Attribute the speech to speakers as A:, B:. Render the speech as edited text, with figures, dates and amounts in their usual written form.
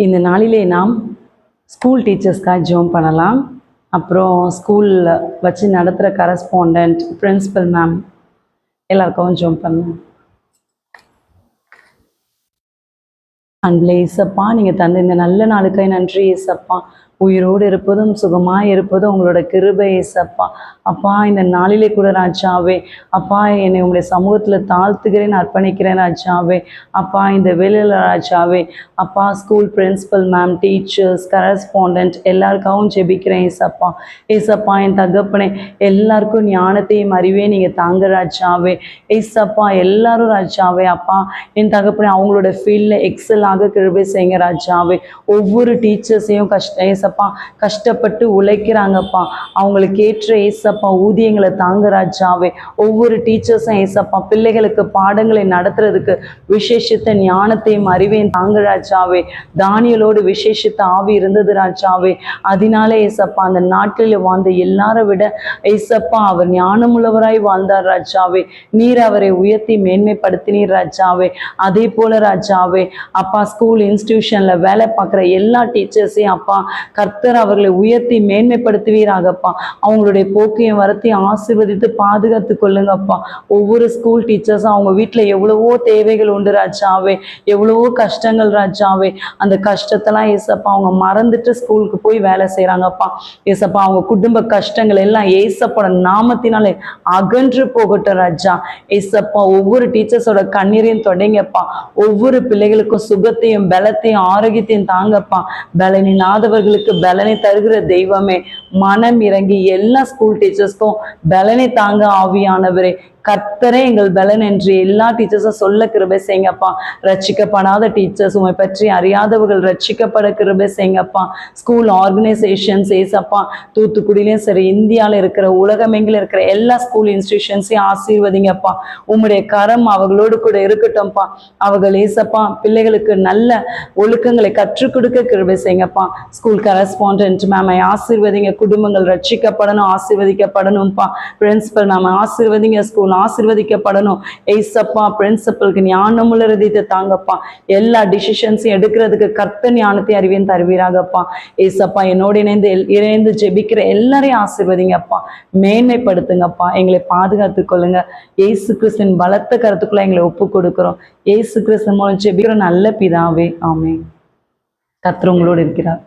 A: இந்த நாளிலே நாம் ஸ்கூல் டீச்சர்ஸ்க்காக ஜெபம் பண்ணலாம். அப்புறம் ஸ்கூலில் வச்சு நடத்துகிற கரஸ்பாண்டன்ட், பிரின்சிபல் மேம் எல்லாருக்கும் ஜெபம் பண்ணலாம். அன்பிலே இயேசப்பா, நீங்கள் தந்த இந்த நல்ல நாளுக்காய் நன்றி இயேசப்பா. உயிரோடு இருப்பதும் சுகமாக இருப்பதும் உங்களோட கிருபை இயேசப்பா. அப்பா, இந்த நாளிலே கூட ராஜாவே அப்பா, என்னை உங்களுடைய சமூகத்தில் தாழ்த்துகிறேன், அர்ப்பணிக்கிறேன் ராஜாவே. அப்பா, இந்த வேலையில் ராஜாவே அப்பா, school principal ma'am, teachers, correspondent எல்லாருக்காகவும் ஜெபிக்கிறேன் ஏசப்பா. ஏசப்பா, என் தகப்பனே, எல்லாருக்கும் ஞானத்தையும் அறிவே நீங்கள் தாங்க ராஜாவே. ஏசப்பா, எல்லாரும் ராஜாவே அப்பா, என் தகப்பனே அவங்களோட ஃபீல்டில் எக்ஸல் ஆக கிருபை செய்யுங்க ராஜாவே. ஒவ்வொரு டீச்சர்ஸையும் ஏசப்பா கஷ்டப்பட்டு உழைக்கிறாங்கப்பா, அவங்களுக்கு ஏற்ற ஏசப்பா ஊதியங்களை தாங்க ராஜாவே. ஒவ்வொரு டீச்சர்ஸும் ஏசப்பா பிள்ளைகளுக்கு பாடங்களை நடத்துறதுக்கு விசேஷித்த ஞானத்தையும் அறிவையும் தாங்க ராஜாவே. தானியலோடு விசேஷித்த ஆவி இருந்தது ராஜாவே. அதனாலே ஏசப்பா அந்த நாட்டில் வாழ்ந்த எல்லாரை விட ஏசப்பா அவர் ஞானமுள்ளவராய் வாழ்ந்தார் ராஜாவே. நீர் அவரை உயர்த்தி மேன்மைப்படுத்தினீர் ராஜாவே. அதே போல ராஜாவே அப்பா, ஸ்கூல் இன்ஸ்டிடியூஷன்ல வேலை பார்க்குற எல்லா டீச்சர்ஸையும் அப்பா கர்த்தர் அவர்களை உயர்த்தி மேன்மைப்படுத்துவீராகப்பா. அவங்களுடைய போக்கையும் வரத்தையும் ஆசீர்வதித்து பாதுகாத்து கொள்ளுங்கப்பா. ஒவ்வொரு ஸ்கூல் டீச்சர்ஸும் அவங்க வீட்டில் எவ்வளவோ தேவைகள் உண்டு ராஜாவே, எவ்வளவோ கஷ்டங்கள் ராஜாவே. அந்த கஷ்டத்தெல்லாம் ஏசப்பா அவங்க மறந்துட்டு ஸ்கூலுக்கு போய் வேலை செய்கிறாங்கப்பா. ஏசப்பா, அவங்க குடும்ப கஷ்டங்கள் எல்லாம் ஏசப்போட நாமத்தினாலே அகன்று போகட்டும் ராஜா. ஏசப்பா, ஒவ்வொரு டீச்சர்ஸோட கண்ணீரையும் தொடங்கப்பா. ஒவ்வொரு பிள்ளைகளுக்கும் சுகத்தையும் பலத்தையும் ஆரோக்கியத்தையும் தாங்கப்பா. பலனில்லாதவர்களுக்கு பலனை தருகிற தெய்வமே, மனம் இறங்கி எல்லா ஸ்கூல் டீச்சர்ஸ்க்கும் பலனை தாங்க ஆவியானவரே. கர்த்தரே எங்கள் பலன் என்று எல்லா டீச்சர்ஸும் சொல்ல கிருபை செய்யுங்கப்பா. ரட்சிக்கப்படாத டீச்சர்ஸ், உண்மை பற்றி அறியாதவர்கள் ரட்சிக்கப்பட கிருபை செய்யுங்கப்பா. ஸ்கூல் ஆர்கனைசேஷன்ஸ் ஏசப்பா, தூத்துக்குடியிலையும் சரி இந்தியாவில் இருக்கிற உலகமெங்கிலும் இருக்கிற எல்லா ஸ்கூல் இன்ஸ்டிடியூஷன்ஸையும் ஆசீர்வதிங்கப்பா. உம்முடைய கரம் அவர்களோடு கூட இருக்கட்டும்ப்பா. அவர்கள் ஏசப்பா பிள்ளைகளுக்கு நல்ல ஒழுக்கங்களை கற்றுக் கொடுக்க கிருபை செய்யுங்கப்பா. ஸ்கூல் கரஸ்பாண்டன்ட் மேமை ஆசீர்வதிங்க. குடும்பங்கள் ரட்சிக்கப்படணும், ஆசீர்வதிக்கப்படணும்ப்பா. பிரின்சிபல் மேம் ஆசீர்வதிங்க. ஸ்கூல் ஆசீர்வதிக்கப்படணும் ஏசப்பா. பிரின்சிபலுக்கு ஞானமுள்ள இருதயத்தை தாங்கப்பா. எல்லா டிசிஷன்ஸையும் எடுக்கிறதுக்கு கர்த்தர் ஞானத்தை அறிவியும் தருவீராகப்பா. ஏசப்பா, என்னோடு இணைந்து ஜெபிக்கிற எல்லாரையும் ஆசீர்வதிங்கப்பா, மேன்மைப்படுத்துங்கப்பா. எங்களை பாதுகாத்து கொள்ளுங்க. ஏசு கிறிஸ்துவின் பலத்த கருத்துக்குள்ள எங்களை ஒப்பு கொடுக்கிறோம். ஏசு கிறிஸ்து மூலம் ஜெபிக்கிற நல்ல பிதாவே, ஆமென். கர்த்தர் உங்களோடு இருக்கிறார்.